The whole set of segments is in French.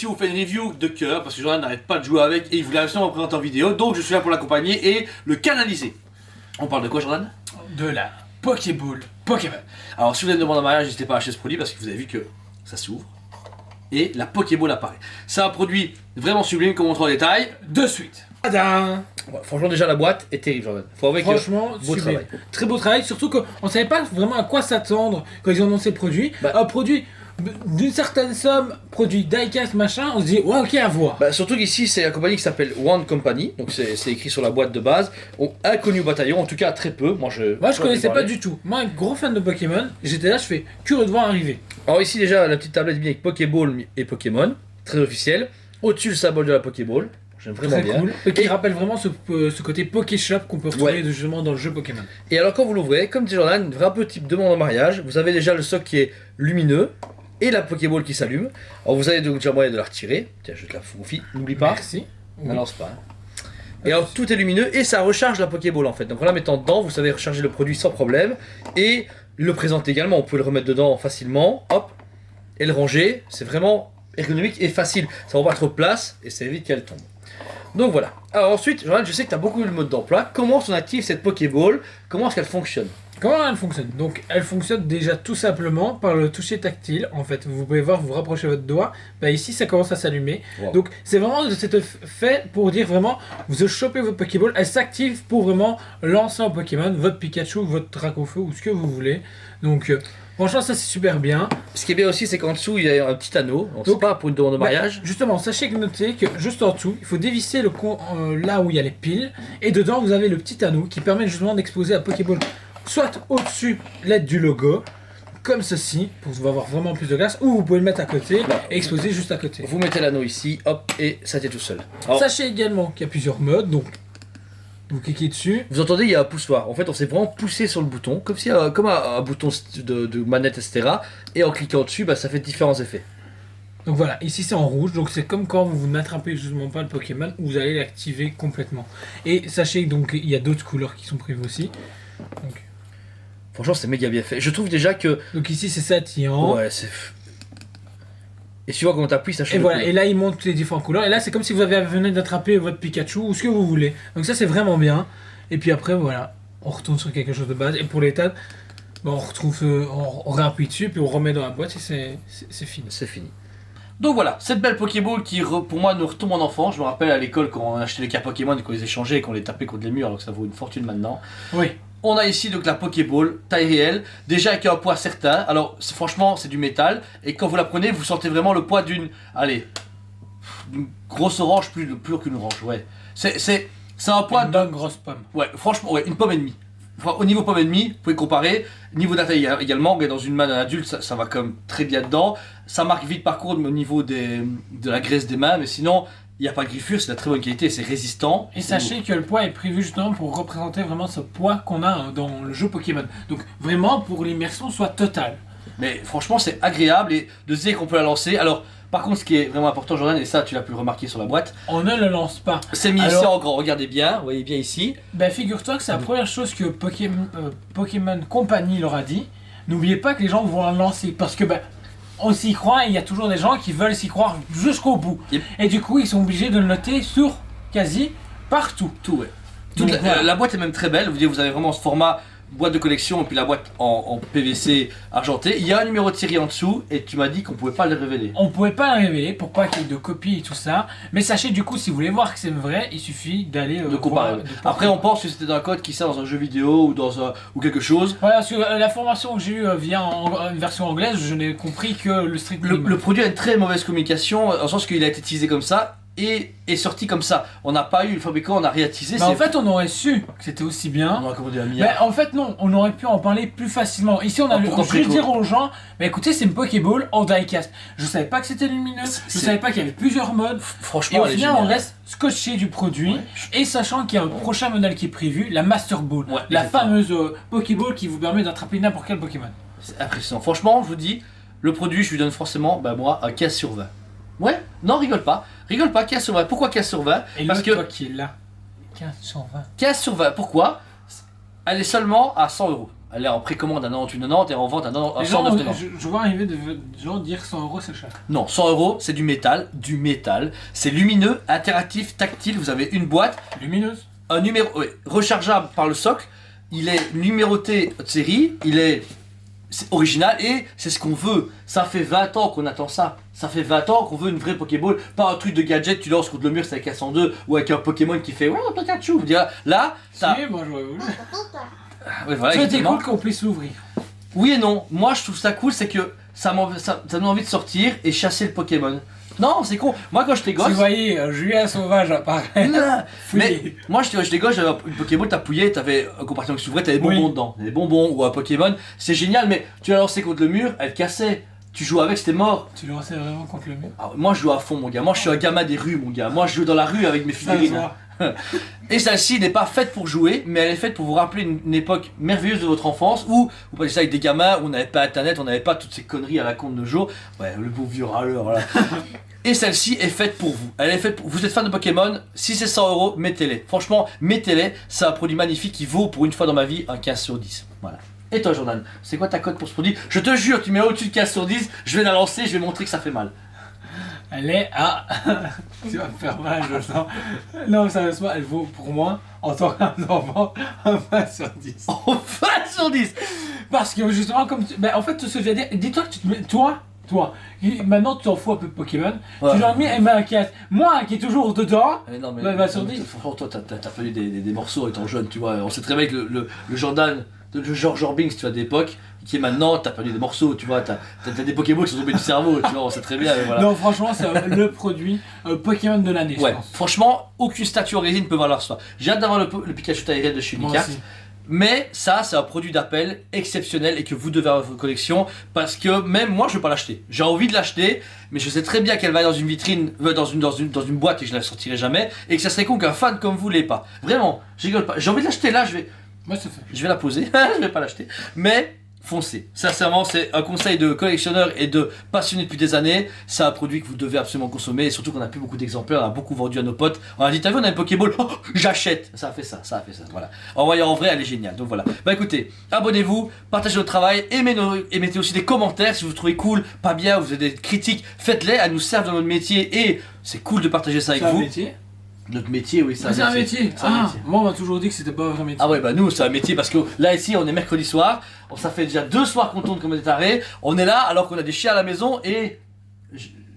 ici vous fait une review de cœur parce que Jordan n'arrête pas de jouer avec et il voulait absolument me présenter en vidéo, donc je suis là pour l'accompagner et le canaliser. On parle de quoi, Jordan? De la Pokéball Pokémon. Alors si vous avez une demande en mariage, n'hésitez pas à acheter ce produit parce que vous avez vu que ça s'ouvre et la Pokéball apparaît. C'est un produit vraiment sublime qu'on montre en détail. De suite. Tadam. Ouais, franchement déjà la boîte est terrible, Jordan. Faut avouer que Franchement, beau sublime. travail. Très beau travail, surtout qu'on ne savait pas vraiment à quoi s'attendre quand ils ont annoncé le produit. Un produit d'une certaine somme, produit diecast machin, on se dit ouais ok à voir. Surtout qu'ici c'est la compagnie qui s'appelle One Company, donc c'est écrit sur la boîte de base. Inconnu au bataillon, en tout cas très peu. Moi je connaissais pas du tout. Moi un gros fan de Pokémon, j'étais là, je fais curieux de voir arriver. Alors ici déjà la petite tablette bien avec Pokéball et Pokémon, très officiel. Au-dessus le symbole de la Pokéball. J'aime vraiment Très bien. cool. Et qui rappelle vraiment ce côté Pokéshop qu'on peut retrouver justement dans le jeu Pokémon. Et alors quand vous l'ouvrez, comme dit Jordan, un vrai type demande en mariage, vous avez déjà le socle qui est lumineux et la Pokéball qui s'allume. Alors vous avez donc déjà moyen de la retirer. Tiens, je te la confie, n'oublie pas. Merci. Ne lance pas. Et alors tout est lumineux et ça recharge la Pokéball en fait. Donc en la mettant dedans, vous savez recharger le produit sans problème et le présenter également. On peut le remettre dedans facilement, hop, et le ranger. C'est vraiment ergonomique et facile. Ça prend pas trop de place et ça évite qu'elle tombe. Donc voilà. Alors ensuite, Jordan, je sais que tu as beaucoup le mode d'emploi. Comment on active cette Pokéball? Comment est-ce qu'elle fonctionne? Comment elle fonctionne? Donc elle fonctionne déjà tout simplement par le toucher tactile. En fait, vous pouvez voir, vous rapprochez votre doigt. Ici, ça commence à s'allumer. Wow. Donc c'est vraiment fait pour dire vraiment, vous chopez votre Pokéball, elle s'active pour vraiment lancer un Pokémon, votre Pikachu, votre Dracofeu ou ce que vous voulez. Donc franchement, ça c'est super bien. Ce qui est bien aussi, c'est qu'en dessous, il y a un petit anneau. Donc c'est pas pour une demande de mariage. Justement, sachez que notez que juste en dessous, il faut dévisser là où il y a les piles. Et dedans, vous avez le petit anneau qui permet justement d'exposer la Pokéball soit au-dessus l'aide du logo, comme ceci, pour avoir vraiment plus de glace, ou vous pouvez le mettre à côté et exposer juste à côté. Vous mettez l'anneau ici, hop, et ça tient tout seul. Alors, sachez également qu'il y a plusieurs modes, donc vous cliquez dessus. Vous entendez, il y a un poussoir. En fait, on s'est vraiment poussé sur le bouton, comme un bouton de manette, etc. Et en cliquant dessus, ça fait différents effets. Donc voilà, ici c'est en rouge, donc c'est comme quand vous n'attrapez justement pas le Pokémon, où vous allez l'activer complètement. Et sachez donc qu'il y a d'autres couleurs qui sont prévues aussi. Donc, franchement, c'est méga bien fait. Je trouve déjà que... Donc ici c'est scintillant. Ouais, c'est... Et tu vois comment t'appuies, ça change. Et voilà, et là il montre les différentes couleurs. Et là c'est comme si vous venez d'attraper votre Pikachu ou ce que vous voulez. Donc ça c'est vraiment bien. Et puis après voilà, on retourne sur quelque chose de base. Et pour l'état, on retrouve, on réappuie dessus, puis on remet dans la boîte et c'est fini. C'est fini. Donc voilà, cette belle Pokéball qui pour moi nous retombe en enfant. Je me rappelle à l'école quand on achetait les cartes Pokémon et qu'on les échangeait et qu'on les tapait contre les murs alors que ça vaut une fortune maintenant. Oui. On a ici donc la Pokéball, taille réelle, déjà avec un poids certain. Alors franchement c'est du métal et quand vous la prenez vous sentez vraiment le poids d'une grosse orange plus qu'une orange, ouais. C'est un poids d'une grosse pomme. Ouais, franchement, ouais, une pomme et demie. Au niveau pomme et demie, vous pouvez comparer. Niveau de la taille également, mais dans une main d'un adulte, ça va quand même très bien dedans. Ça marque vite par contre au niveau de la graisse des mains, mais sinon, il n'y a pas de griffure, c'est de la très bonne qualité, c'est résistant. Et sachez que le poids est prévu justement pour représenter vraiment ce poids qu'on a dans le jeu Pokémon. Donc vraiment pour l'immersion soit totale. Mais franchement, c'est agréable et de se dire qu'on peut la lancer. Alors, par contre, ce qui est vraiment important, Jordan, et ça tu l'as pu le remarquer sur la boîte, on ne le lance pas. C'est mis ici en grand, regardez bien, vous voyez bien ici. Figure-toi que c'est la première chose que Pokémon Company leur a dit. N'oubliez pas que les gens vont la lancer parce que on s'y croit et il y a toujours des gens qui veulent s'y croire jusqu'au bout. Et du coup, ils sont obligés de le noter sur quasi partout. Tout, ouais. La boîte est même très belle, vous avez vraiment ce format boîte de collection et puis la boîte en PVC argenté. Il y a un numéro de série en dessous et tu m'as dit qu'on pouvait pas le révéler. On pouvait pas le révéler pour pas qu'il y ait de copies et tout ça. Mais sachez du coup, si vous voulez voir que c'est vrai, il suffit d'aller de comparer. Après on pense que c'était un code qui sert dans un jeu vidéo ou quelque chose. Voilà, sur la formation que j'ai eue via une version anglaise, je n'ai compris que le strict minimum. Le produit a une très mauvaise communication, en sens qu'il a été utilisé comme ça. Et est sorti comme ça. On n'a pas eu le fabricant, on a réattisé. En fait, on aurait su que c'était aussi bien. On aurait commandé un milliard. En fait, non, on aurait pu en parler plus facilement. Ici, on a juste dire aux gens, écoutez, c'est une Pokéball en diecast. Je savais pas que c'était lumineux, je savais pas qu'il y avait plusieurs modes. Franchement, et au final, on reste scotché du produit. Et sachant qu'il y a un prochain modèle qui est prévu, la Master Ball, la fameuse Pokéball qui vous permet d'attraper n'importe quel Pokémon. C'est impressionnant. Franchement, je vous dis, le produit, je lui donne forcément, moi, un 15 sur 20. Ouais, non, rigole pas, 15 sur 20. Pourquoi 15 sur 20? Et parce que toi qui est là, 15 sur 20. 15 sur 20, pourquoi? Elle est seulement à 100 €. Elle est en précommande à 98,90 et en vente à Les gens, 109,90. je vois arriver des gens dire 100 € c'est cher. Non, 100 € c'est du métal. C'est lumineux, interactif, tactile. Vous avez une boîte, Lumineuse. un numéro rechargeable par le socle. Il est numéroté de série, c'est original et c'est ce qu'on veut. Ça fait 20 ans qu'on attend ça. Ça fait 20 ans qu'on veut une vraie Pokéball, pas un truc de gadget, tu lances contre le mur, c'est avec un 102 ou avec un Pokémon qui fait ouais, Pikachu. Vous direz, là, ça. Si, moi j'aurais voulu. Ouais, voilà, Ça aurait été exactement. cool qu'on puisse l'ouvrir. Oui et non. Moi, je trouve ça cool, c'est que ça donne envie de sortir et chasser le Pokémon. Non, c'est con. Moi, quand j'étais gosse. Si vous voyez Julien Sauvage apparaître. Non, mais Fouillé. moi j'étais gosse, j'avais une Pokéball, t'as pouillé, t'avais un compartiment qui s'ouvrait, t'avais des bonbons Oui. dedans, des bonbons ou un Pokémon, c'est génial, mais tu l'as lancé contre le mur, elle cassait, tu jouais avec, c'était mort. Tu le lançais vraiment contre le mur. Alors, moi je joue à fond mon gars, moi je suis un gamin des rues mon gars, moi je joue dans la rue avec mes Ça se figurines. voit. Et celle-ci n'est pas faite pour jouer, mais elle est faite pour vous rappeler une époque merveilleuse de votre enfance où vous passez ça avec des gamins, où on n'avait pas internet, on n'avait pas toutes ces conneries à la con de nos jours. Ouais, le beau vieux râleur là. Et celle-ci est faite pour vous. Elle est faite pour... Vous êtes fan de Pokémon, si c'est 100 €, mettez-les. Franchement, mettez-les. C'est un produit magnifique qui vaut pour une fois dans ma vie un 15 sur 10. Voilà. Et toi Jordan, c'est quoi ta cote pour ce produit? Je te jure, tu mets au-dessus de 15 sur 10, je vais la lancer, je vais montrer que ça fait mal. Elle est à. Tu vas me faire mal, je sens. Non, sérieusement, elle vaut pour moi, en tant qu'enfant, un 20 sur 10. Oh, 20 sur 10. Parce que justement, comme tu. Ben, en fait, tout ce que je veux dire, dis-toi que tu te mets. Toi, maintenant tu t'en fous un peu de Pokémon, Ouais. tu leur mets un maquette. Moi qui est toujours dedans, Non, mais, 20 sur 10. Franchement, toi, t'as fallu des morceaux étant jeune, tu vois. On sait très bien que le Jordan, le George Orbings, tu vois, d'époque, qui est maintenant, t'as perdu des morceaux, tu vois. T'as des Pokémon qui sont tombés du cerveau, tu vois, on sait très bien, mais voilà. non, franchement, c'est le produit Pokémon de l'année, je Ouais, pense. franchement, aucune statue en résine peut valoir ça. J'ai hâte d'avoir le Pikachu Tyrell de chez Moi Unicart. aussi. Mais ça, c'est un produit d'appel exceptionnel et que vous devez avoir dans votre collection parce que même moi, je vais pas l'acheter. J'ai envie de l'acheter, mais je sais très bien qu'elle va dans une vitrine, dans une boîte et que je la sortirai jamais et que ça serait con qu'un fan comme vous l'ait pas. Vraiment, je rigole pas. J'ai envie de l'acheter là, je vais la poser, je vais pas l'acheter, mais foncez. Sincèrement, c'est un conseil de collectionneur et de passionné depuis des années. C'est un produit que vous devez absolument consommer et surtout qu'on a plus beaucoup d'exemplaires, on a beaucoup vendu à nos potes. On a dit, t'as vu, on a une Pokéball, oh, j'achète. Ça a fait ça, voilà. En voyant en vrai, elle est géniale. Donc voilà. Bah écoutez, abonnez-vous, partagez notre travail, et mettez aussi des commentaires si vous trouvez cool, pas bien, vous avez des critiques, faites-les, elles nous servent dans notre métier et c'est cool de partager ça avec C'est un vous. métier. Notre métier, oui, C'est un métier. C'est un Ah, métier. moi on m'a toujours dit que c'était pas un vrai métier. Ah ouais, bah nous c'est un métier parce que là ici on est mercredi soir, ça fait déjà 2 soirs qu'on tourne comme des tarés, on est là alors qu'on a des chiens à la maison et...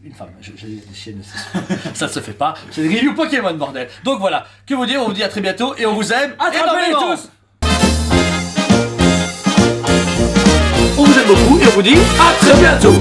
Une femme, j'ai des chiennes, ça ne se fait pas, c'est des reviews Pokémon bordel. Donc voilà, que vous dire, on vous dit à très bientôt et on vous aime Attrapez-les énormément. tous. On vous aime beaucoup et on vous dit à très bientôt.